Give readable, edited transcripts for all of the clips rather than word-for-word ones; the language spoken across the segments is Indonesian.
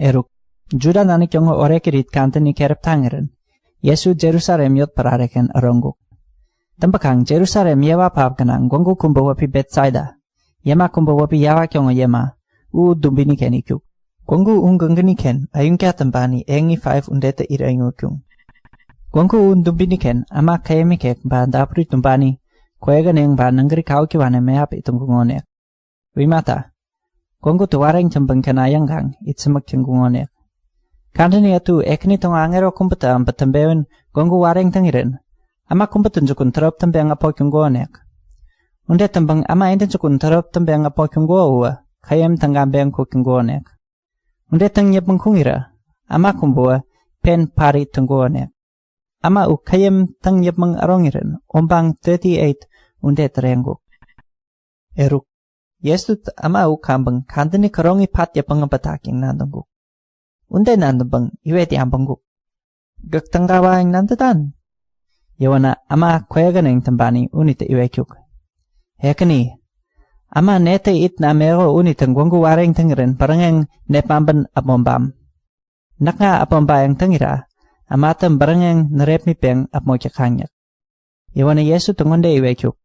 Eruk, Juda nani kyongo orekirit kanteni kerep tangiren. Yesu Jerusalem yot parareken aronguk. Tempakang Jerusalem yewa papkanang gwangu kumbo wapi Betsaida. Yema kumbo wapi yawa kyongo yema. Dumbini ken ikyuk. Gwangu gengeni ken ayungkya tempani engi 5 undete iraingu kyung. Gwangu dumbini ken ama kayemi kek ba dapri tumpani. Kwega neng ba nanggri kau kiwane meap itungungonek. Wimata. Gwangu tuwareng cembeng kenayang gang itsemak cenggungonek. Kanteni atu ekni tong angero kumpeta ampetembewen gwangu wareng tengiren. Ama kumpetun jukun terop tembeng apo kyunggonek. Unde tembeng ama enten jukun terop tembeng apo kyunggoa kayem tanggambeng ku kyunggonek. Unde teng nyepeng kungira ama kumbua pen pari tenggonek. Ama u kayem teng nyepeng arongiren ombang 38 unde terengguk. Eruk. Yesut ama u kambeng kanteni kerongi pat yapeng apataking nandungguk. Unde nandembeng iwe diambengguk. Gek tenggawa yang nantetan. Yawana ama kweganeng tembani unite iwe kyuk. Hekeni. Ama nete it na mero uniteng gwangu wareng tengiren parengeng nepamben apombam. Naknga apomba yang tengira. Ama tem barengeng nerepmi peng apmokyakangyak. Yawana Yesu tengonde iwe kyuk.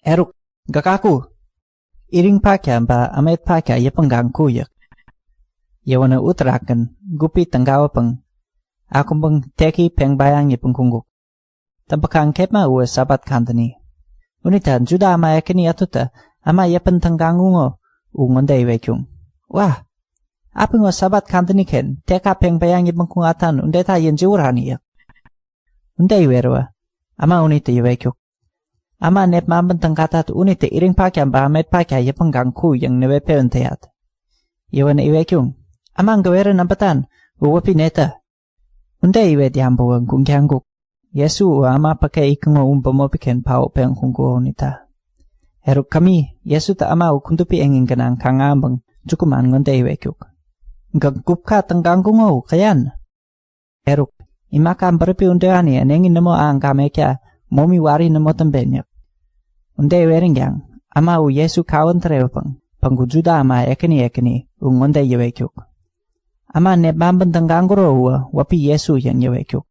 Eruk. Gakaku. Iring pakya ba amet pakya yapenggang kuyak. Yawana uteraken gupi tenggawa peng. Akumbeng teki peng bayang yapeng kungguk. Tempakang kepma uwe Sabbath kanteni. Unita Juda ama ekeni atuta ama yapen tenggangungo ungonde iwe kyung. Wah, apingo Sabbath kanteni ken teka peng bayang yapeng kungatan undeta yenjiurani yak. Unde iwe rwa, ama unita iwe kyuk. Ama nep mamben tengkatat unita iring pakya ba amet pakya yapeng gangku yang newe peon teat. Yawana iwe kyung. Ama ngawere nampatan uwapi neta. Unde iwe diambuwa gungkyanguk. Yesu ama pakai ikungo umpomopiken pao peng kungkuo nita. Eruk kami, Yesu ta ama ukuntupi engin kenang kangambeng cukuman ngonde iwe kyuk. Gagkupka tenggangungo kayan. Eruk, imakam berpi undeani enengin nemo angkamekya momi wari nemo tembenyak. Unde iwe ringyang, ama u Yesu kawan terewapeng. Panggu Juda ama ekeni ungonde iwe kyuk. Ama ne bamben tengganguro wapi Yesu yang yewe kyuk.